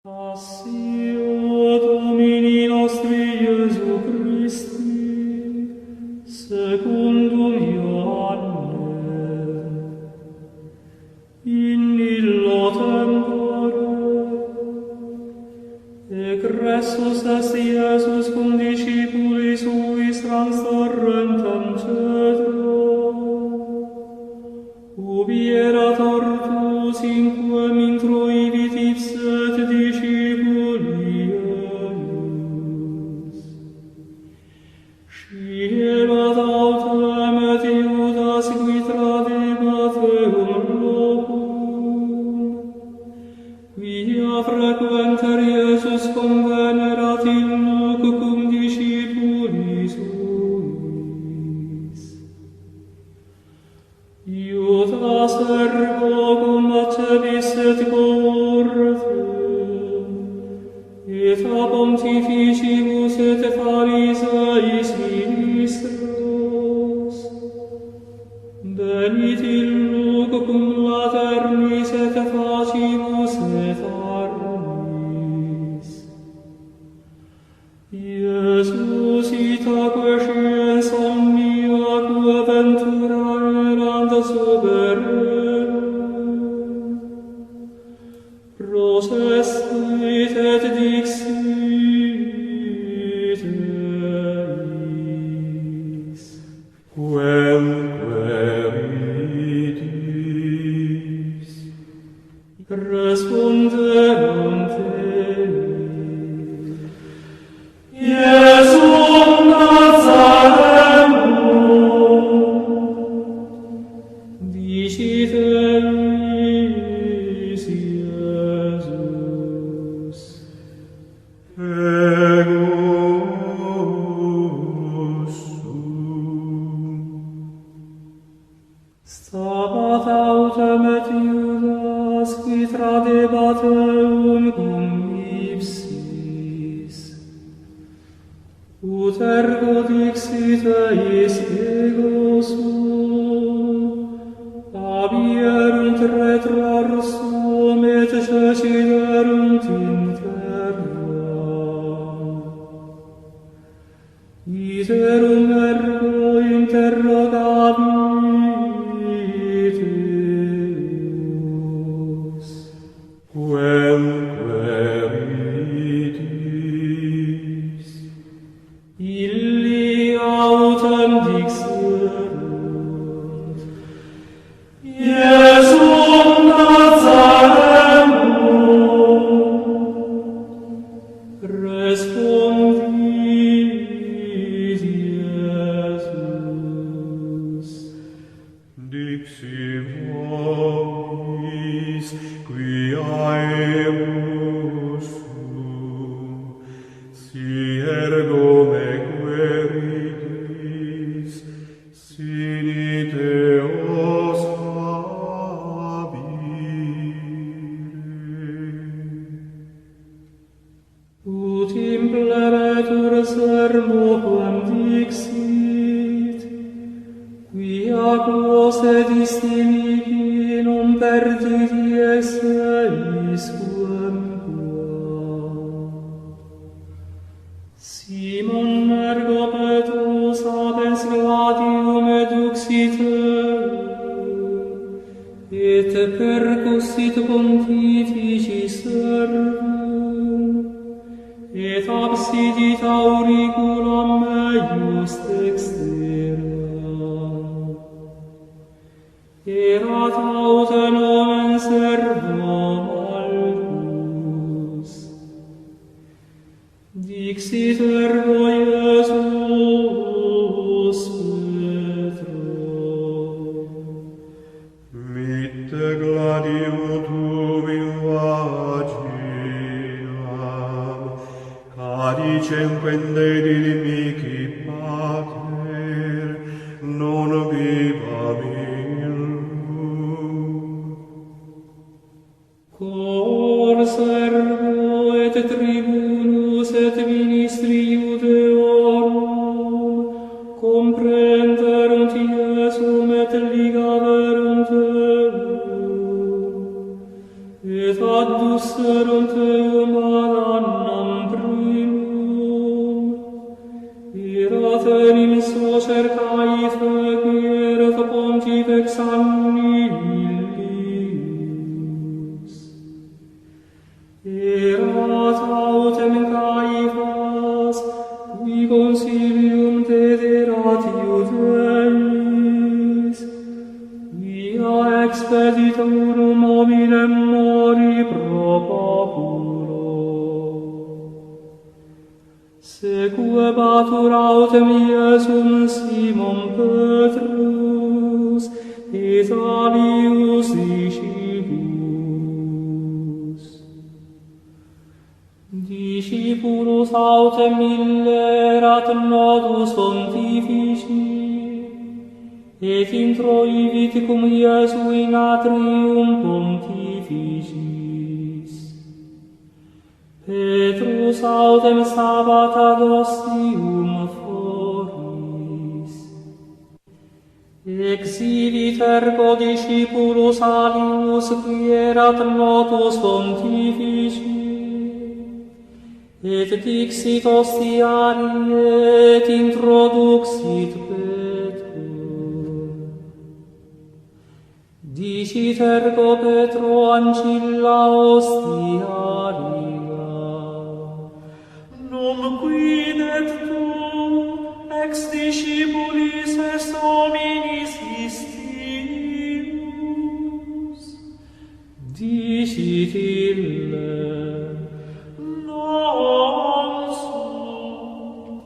Passio Domini nostri Iesu Christi, secundum Ioannem, in illo tempore, egressus est Iesus cum discipuli suis transtorrentem cedro, ubi erat ortus in quem intruivit ipset discipuli eius. Sciebat autem et Iudas qui tradebat eum locum, quia frequenter Iesus convenerat illuc cum discipuli suis. Iudas ergo cum accebis et cohortem, et a pontificibus et Pharisaeis ministros, venit illuc cum laternis et facibus et armis. Iesus itaque sciens omnia quo ventura erant suberenum, processit et dixit eis, quemque ridis, responderunt enim, Iesum Nazarenum, dicit eis Iesus, ego sum. Stabat autem et Iudas qui tradebat eum cum ipsis, ut ergo dixit eis ego sum, abierunt retroarsum et ceciderunt in terra. Iterum ergo interrogavit eus, quemque ridis. Illi autem dixerunt, Iesum Nazarenum, respondit Iesus, dixi vobis quia eus sum, si ergo me queridis, sine Deos habire. Ut impleretur sermo quam dixit, quia quos et istimici non perdit eis eis quem qua. Simon ergo Petrus habens gladium eduxit et percussit pontifici servum, et absidit auriculam meius dextera. Erat autem nomen servo Malchus. Dixit ergo Iesus Petro, mitte gladium tuum in vaginam, cadicem quendedili mici pater, non vivam illum. Cor servo et tribunus et ministri Iudeorum comprenderunt Iesum et ligaverunt eum, et adducerunt eum illius. Erat autem Caefas, qui consilium dederat Iudeis, quia expeditorum hominem mori pro populo. Sequebatur autem Iesum Simon Petrus, et alius discipulus. Discipulos autem illerat nodus pontifici, et introivit cum Iesu in atrium pontificis. Petrus autem sabbat ad ostium foris. Exivit ergo discipulus alius qui erat notus pontifici, et dixit ostiari et introduxit Petrum. Dicit ergo Petro ancilla ostiaria, Num quidet tu ex discipulis est hominis istimus? Dicit ille, non sum.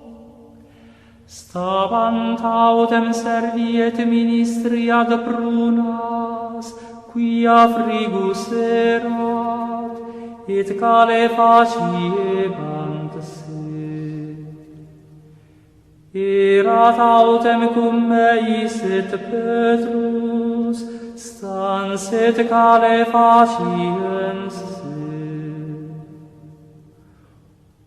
Stabant autem servi et ministri ad prunas, quia frigus erat, et calefaciebant se. Erat autem cum meis et Petrus, stans et calefaciens se.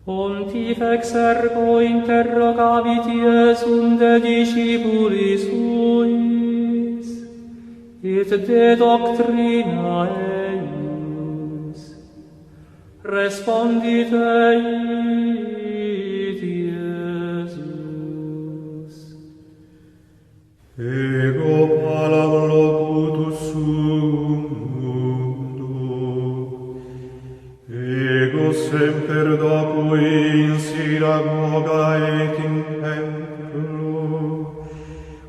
Pontifex ergo interrogavit Iesum de discipulis suis, et de doctrina eius. Respondit eit Iesus. Ego palam locutus sum mundo, ego semper dopo in synagoga et in templo,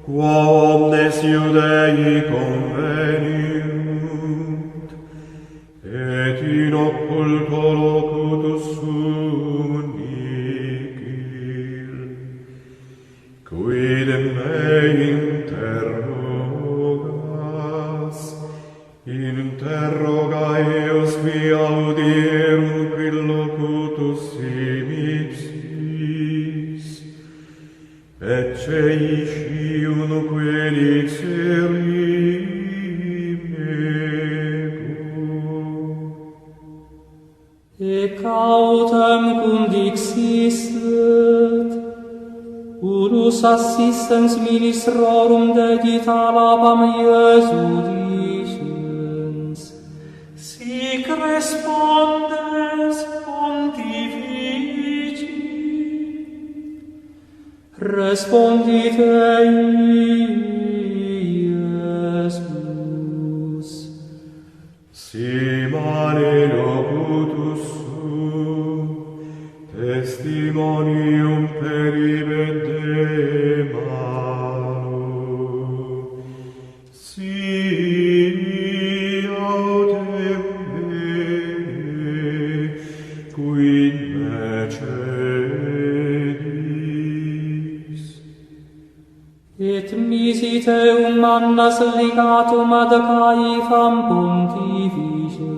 qua omnes Iudei conveniunt, et in occulto locutus sum nihil, quidem me interroga eos qui audierum quil locutus ipsis, ecce iscium quid ixerim ego. Ec autem cum dixisset, unus assistens ministrorum dedit alabam Iesu dicens, sic respondes pontifici. Respondit ei Iesus, Simane locutus sum, testimonium peribet demano, si autem bene, quid me cedis. et misit eum mandas ligatum ad Caefam pontifice.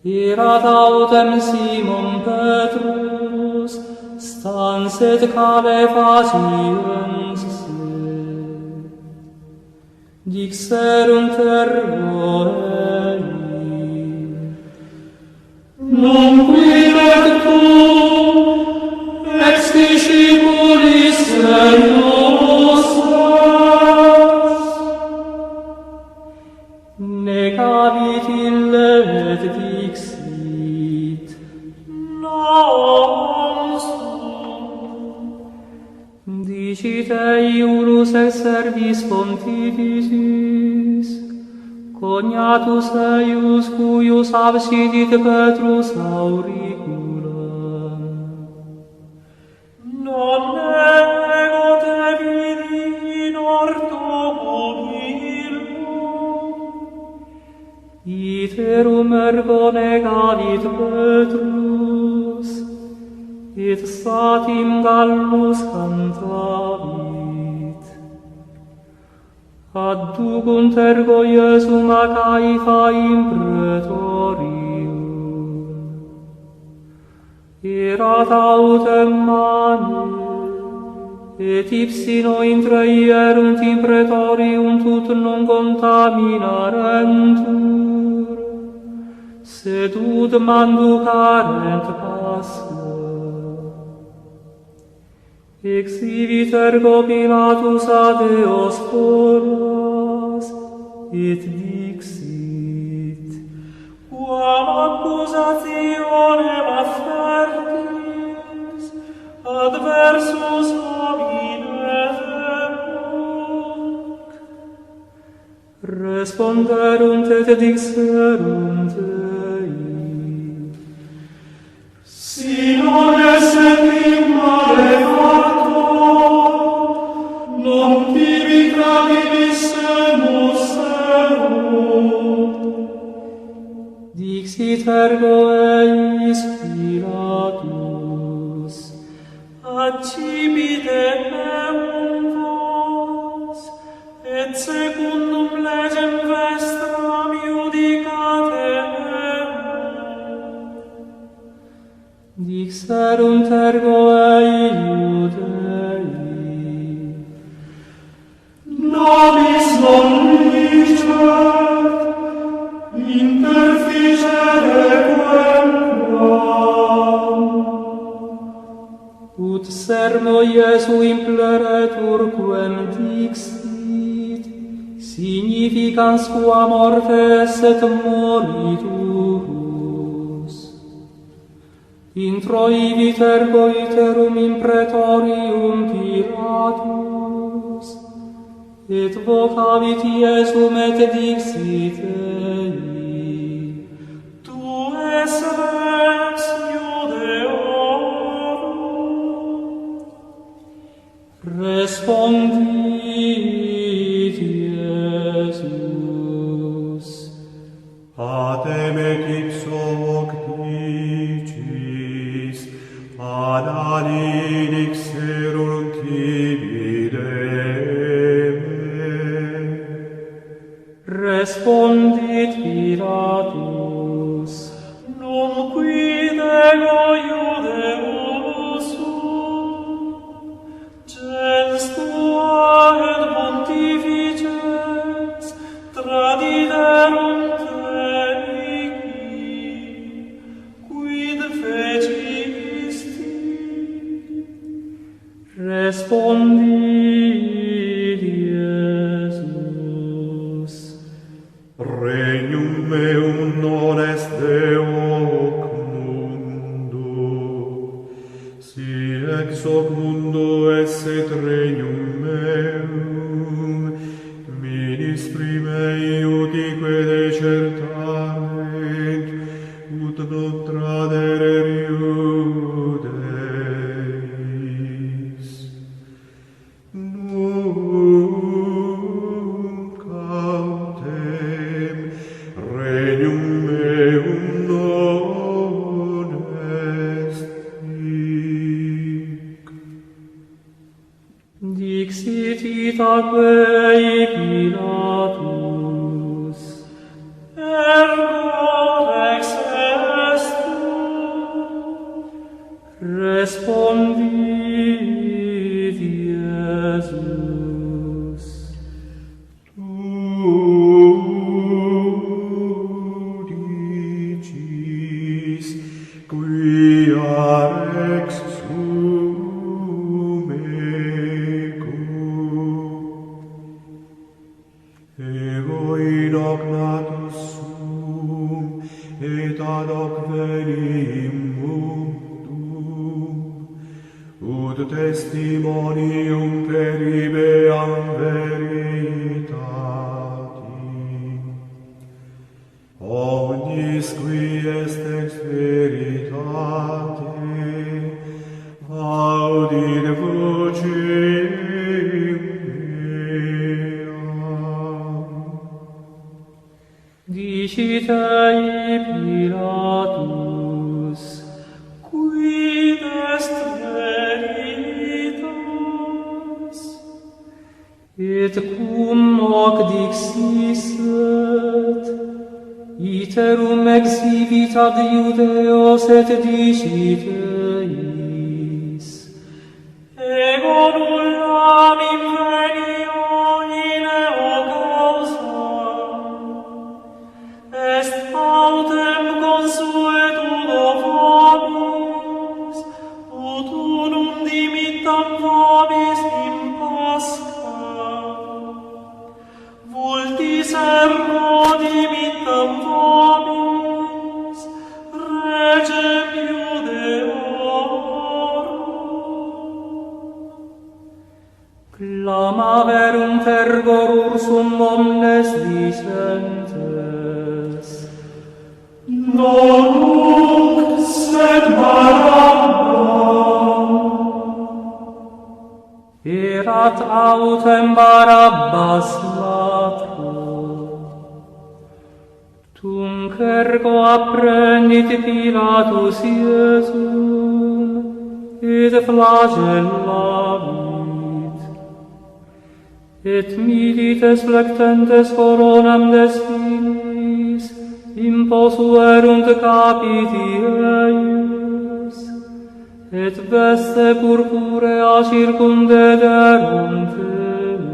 Erat autem Simon Petrus, stans et calefaciens se. Dixerunt ergo ei, non quidet tu ex discipulis eius, negavit ille et dixit, non sum. Dicit ei unus ex servis Ecclesiasticis Pontificis, cognatus eius cuius absidit Petrus auriculam. Non ego te vidi in orto humilum, Iterum ergo negavit Petrus, et satim Gallus cantavit. Adducunt ergo Iesum a Caifa in praetorium. Erat autem mane, et ipsino intra ierunt in praetorium tut non contaminarentur, sed ut manducarent pasque. Exhibit ergo Pilatus ad eos foras, et dixit: quam accusationem affertis, adversus homine voc. Responderunt et dixerunt ei: si non esset malefator, non tibi tradissemus eum. Dixit ergo eis Pilatus: Accipite meum vos, et secundum legem vestram iudicate meum. Dixerunt ergo ei Iudei: Nobis non licet interficere quem quam. Ut sermo Iesu impleretur quem dixit, significans qua morte esset moriturus. Introivit ergo iterum in praetorium Pilatus, et vocavit Iesum et dixit ei: Tu es rex Iudeorum. Respondit Iesus: Patem et ipso hoc dicis, ad alii dixerunt ibideme. Respondit Pilatus: Non quid ego Iudeus sum, gens tua et pontifices tradiderunt enici, quid fecisti? Respondit Iesus: Regnum meum non est de hoc mundo. Si ex hoc mundo esset regnum meum, ministri mei utique decertament, ut non tradere iudeis. Nunc autem regnum meum non est hic. Dixit itaque Pilatus: Ergo rex est tu. Respondit Iesus: Tu dicis, quia rex sum ego. Ego in hoc natus sum, et ad hoc venim mundum, ut testimonium per ibeam verim Dicite Pilatus, Quid est veritas? et cum hoc dixisset, iterum exhibit ad Judeos et diciteis, Ego nullam invenio in eo causa, est autem consuetudo vobis, ut unum dimittam vobis in Pascha. Vultis ergo dimittam vobis, regem clamaverum fervor ursum omnes dicentes, non nunc sed Barabba. erat autem Barabbas latro. Tunc ergo apprendit Pilatus Iesum, et flagellavit, et milites flectentes coronam destinis imposuerunt capiti eius, et veste purpurea circundederunt eum,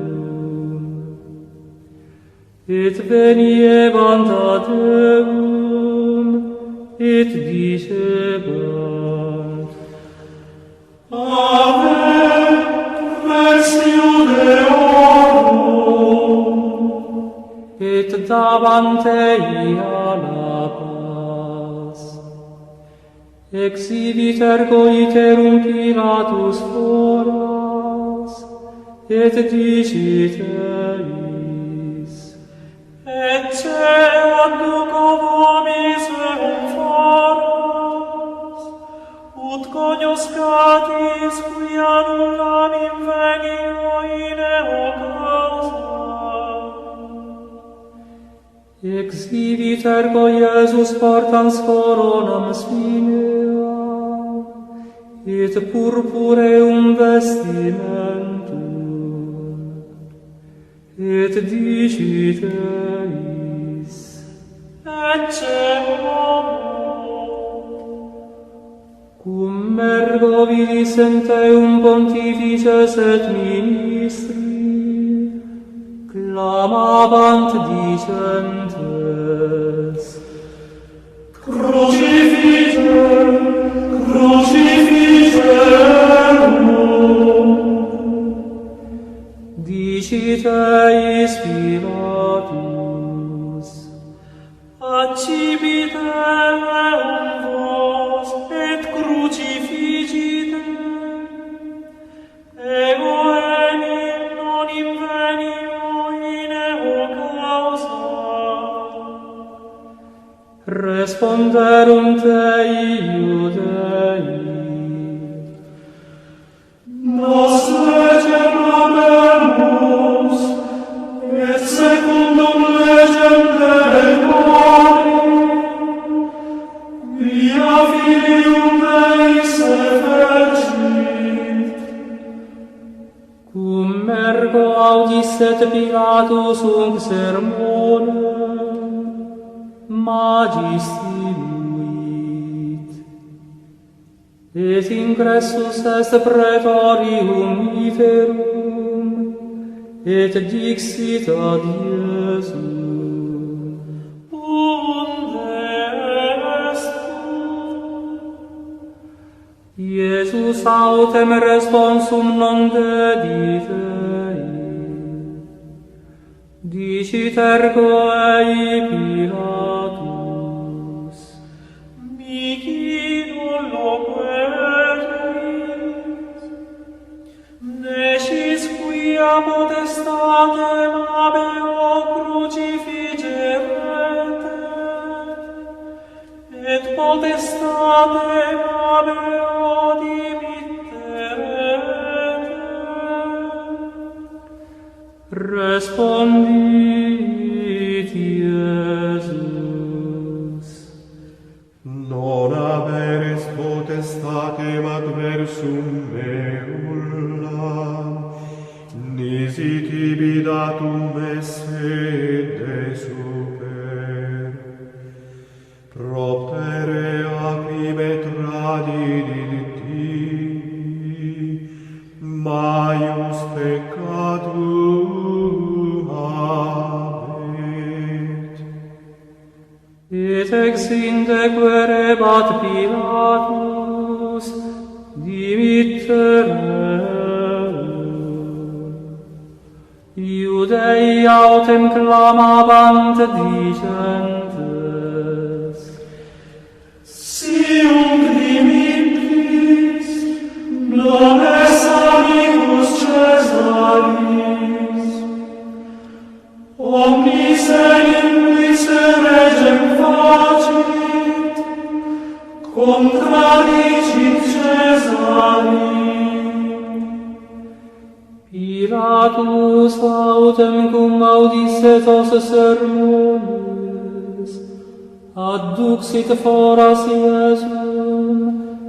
et veniebant ad eum, et dicebant, Ave, Rex Judeorum, et dabant ei alla paz. Exhibit ergo iterum Pilatus foras, et diciteis, ecce adduco vobis eum foras, ut cognoscatis quia nullam invenio in eo causa. exhibit ergo Iesus portans coronam spinea, et purpureum vestimentum, et diciteis, Ecce homo, cum ergo vidis eum pontifices et ministri, clamabant dicentes, crucifice, crucificerum. diciteis Pilatus, Accipite eum vos et crucificite, ego enim non invenio in eo causa. responderunt ei Iudei, Nos legem habemus, et secundum legem Dei via Filium Deis effercit. cum ergo audisset Pilatus unc sermonem, magis iluit, et ingressus est praetorium iterum, et dixit ad Iesum, Unde est tu? Iesus autem responsum non dedit ei, dicit ergo ei Pilatus, Mihi nullo queris, necis quia potestatem habeo crucifigerete, et potestatem habeo dimitterete. respondit Iesus, potestatem adversum meullam, nisi tibi datum esse de super. Proptere aprime tradiditi, maius peccatum habet. Et ex indequerebat Pilatus, dimittere. Iudei autem clamabant dicentes, Sium dimittis, non es amicus Caesaris, omnis enim miseregem facit, contradicit Caesarim. Pilatus autem cum audisset os sermones, adduxit foras Iesum,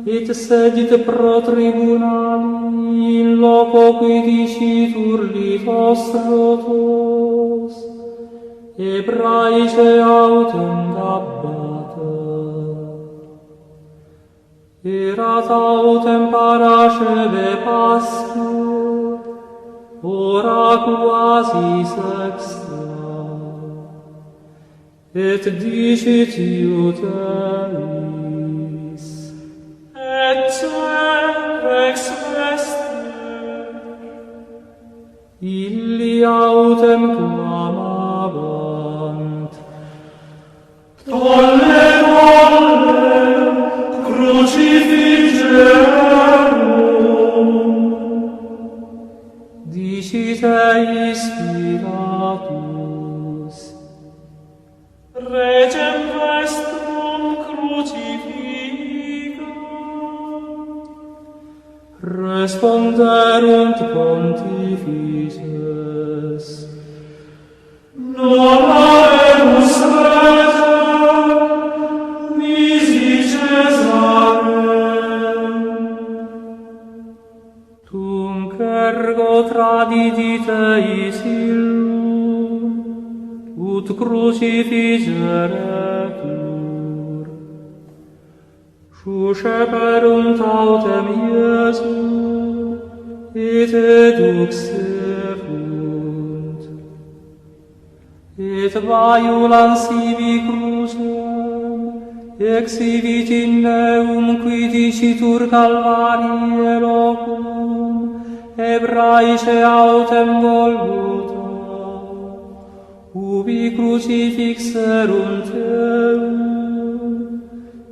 et sedit pro tribunali in loco qui dicitur litos rotos, Hebraice autem gabbata. Erat autem parasceve Pascha, ora quasi sexta, et dicit Iudeis, Et rex vester. Illi autem clamabant, Tolle, tolle, crucifigerum. dicit eis Pilatus, Regem vestrum crucifica. responderunt pontifices, Non habemus regem, nisi Caesarem. tunc ergo tradidit eis illum, ut crucifigeretur. Susceperunt autem Iesum, et eduxerunt. Et vaiulans ibi crucem, exhibit in neum qui dicitur Calvarie locum, Hebraice autem Golgotha, ubi crucifixerunt eum,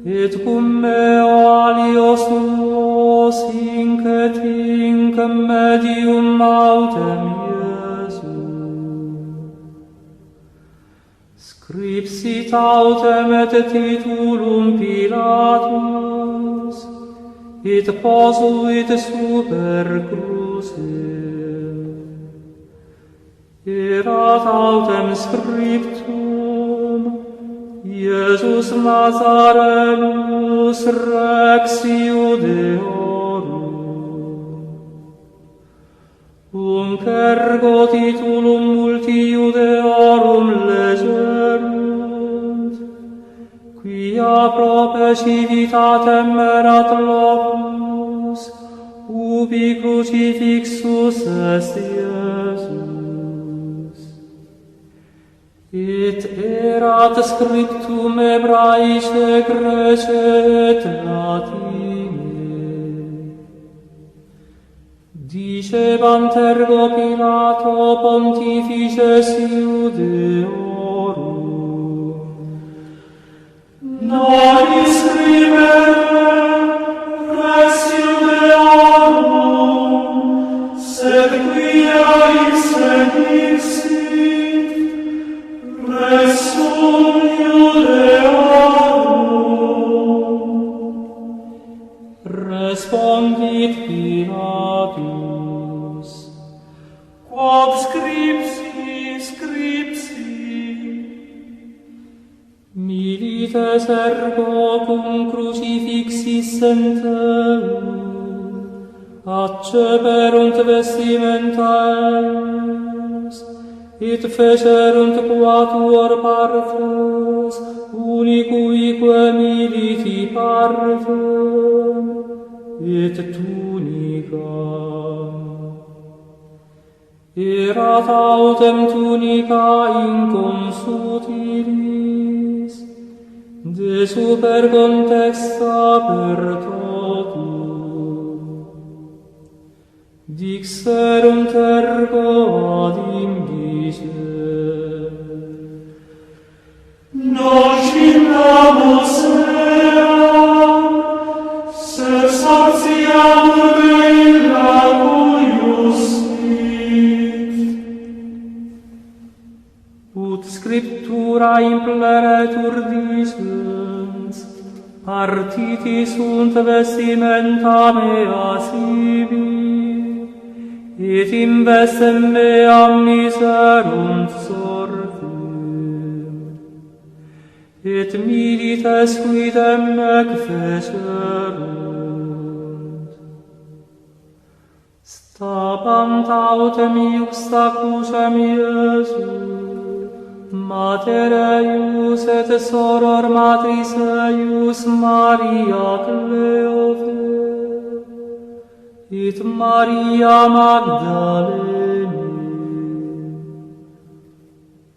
et cum meo alios nuos hinc et hinc medium autem Iesum. Scripsit autem et titulum Pilatus, et posuit super crucem. Erat autem scriptum, Iesus Nazarenus Rex Iudeorum. Tunc ergo titulum multi Iudeorum legerunt, quia prope civitatem erat locus, ubi crucifixus est Iesus. Et erat scriptum Hebraice, Grece et Latine. Dicebant ergo Pilato pontifices Iudeorum, Non iscribere res Iudeorum, sed quia ipse dixit, res sum Iudeorum. respondit Pilatus, Quod scripsi, scripsi. milit milites ergo cum crucifixis senterunt, acceperunt vestimenta eius, et fecerunt quatuor partes, unicuique militi partem, et tunicam. Erat autem tunica inconsutilis, de super contexta per totum. Dixerunt ergo ad imbice. Nocillamus eam, se satiamur illa cuius vit. Ut scriptura impleretur dicens, partiti sunt vestimenta mea sibi, et investem meam miserunt sortem, et milites quidem ec fecerunt. Stabant autem iuxta crucem Iesu, Mater eius et soror matris eius Maria Cleofe, et Maria Magdalene,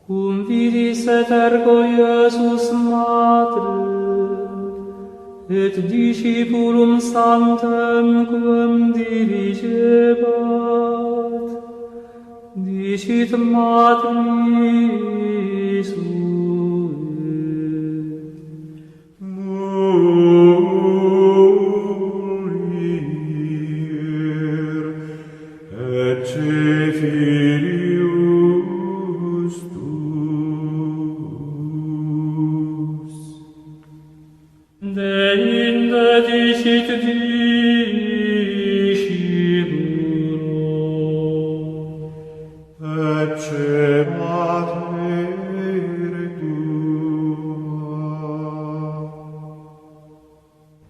cum vidis et ergo Iesus Matrem, et discipulum sanctem quem dirigebat, dicit matris sue. Morier, ecce filius tuus. Deinde dicit discipulo, Ecce mater tua.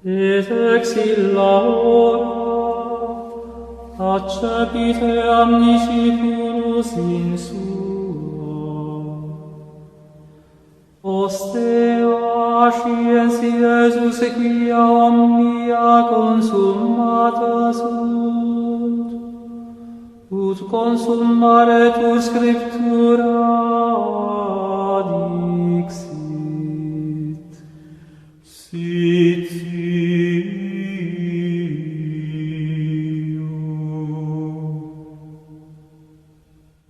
et ex illa hora accepit eam discipulus in sua. Postea sciens Iesus quia omnia consummata sunt, ut consummaretur scriptura dixit. Sit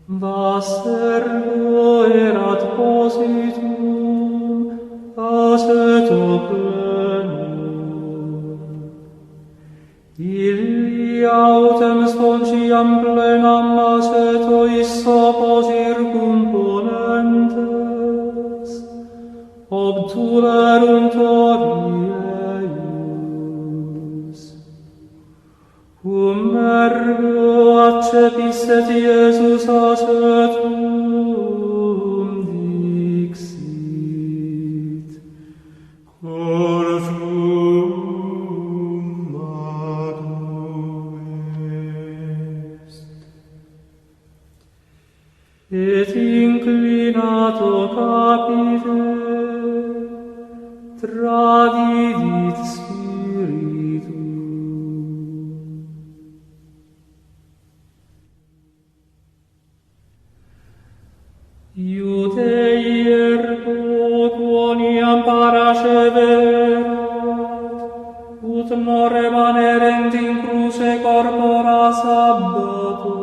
Vas ergo erat positum, aceto plenum. Illi autem sponciam plenam aceto issa circumponentes, obtulerunt orieius. Cum ergo accepisset Iesus acetum dixit. cor summatum est. Et inclinato capite, tradidit spiritum. Iudei ergo quoniam paraceverat, ut non remanerent in cruce corpora sabbato,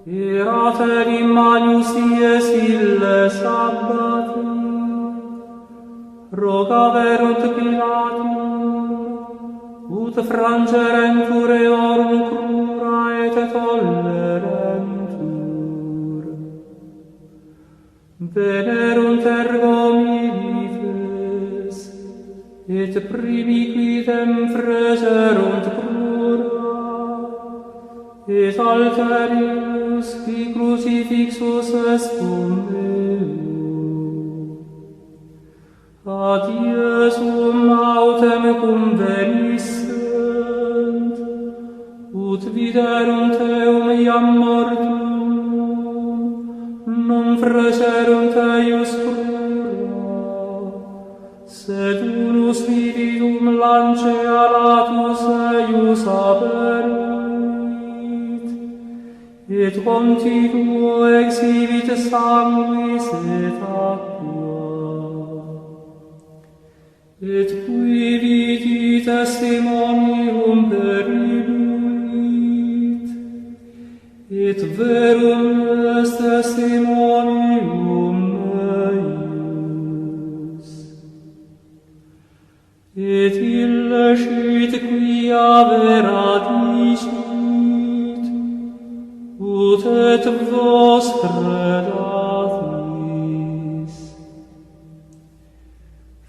erat enim manius dies ille sabbati, rogaverunt Pilatum, ut frangerentur eorum crura et tollerentur. Venerunt ergo milites, et primi quidem freserunt crura, et alterius qui crucifixus est cum Deo. ad Iesum autem convenissent, ut viderunt eum iam mortum, non freserunt eius crura, sed unus vividum lancea latus eius aberuit, et continuo exhibit sanguis et aqua, et qui vidi testimonium peribuit, et verum est testimonium meius. Et ille scit quia vera dicit, ut et vos credatis.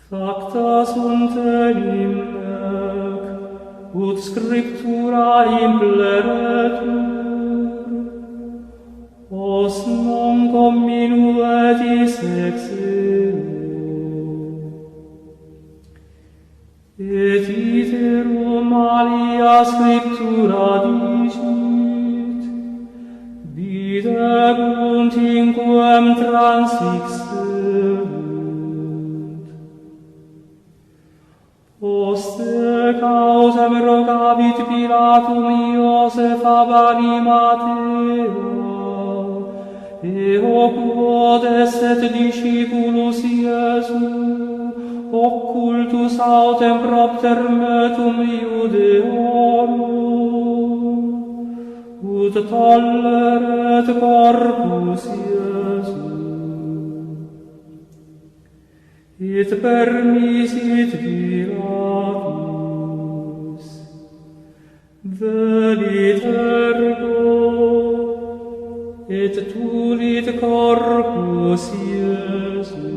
Facta sunt enim nec, ut scriptura impleretur, os non comminuetis ex eo. Et iterum alia scriptura dicit, videbunt inquem transixerunt. Poste causam rogavit Pilatum Iosepha Banimatea, eo quod esset disciplus Iesu, occultus autem propter metum Iudeorum, ut tolleret corpus Iesu. Et permisit Pilatus, venit ergo, et tulit corpus Iesu.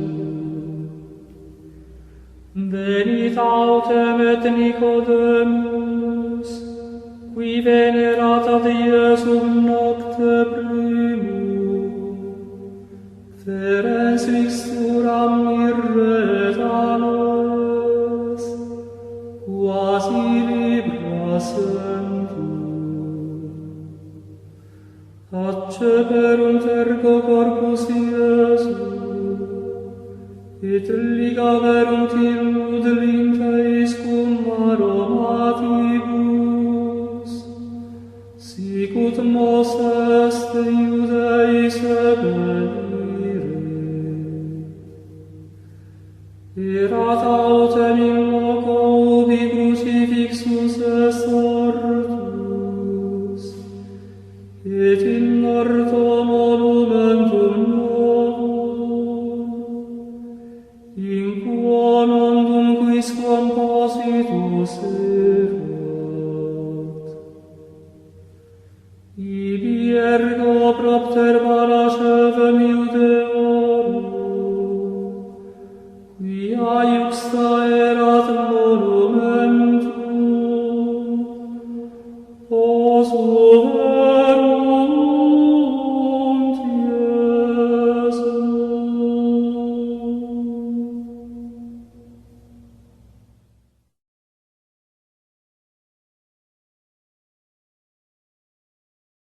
Venit autem et Nicodemus, qui venerat ad Iesum nocte primum, ferens mixturam myrrhe et aloes, quasi libra sentum. Acceperunt ergo corpus Iesu, et ligaverunt illud lympheis cum aromatibus, sic ut mos est Iudeis ebedire. Erat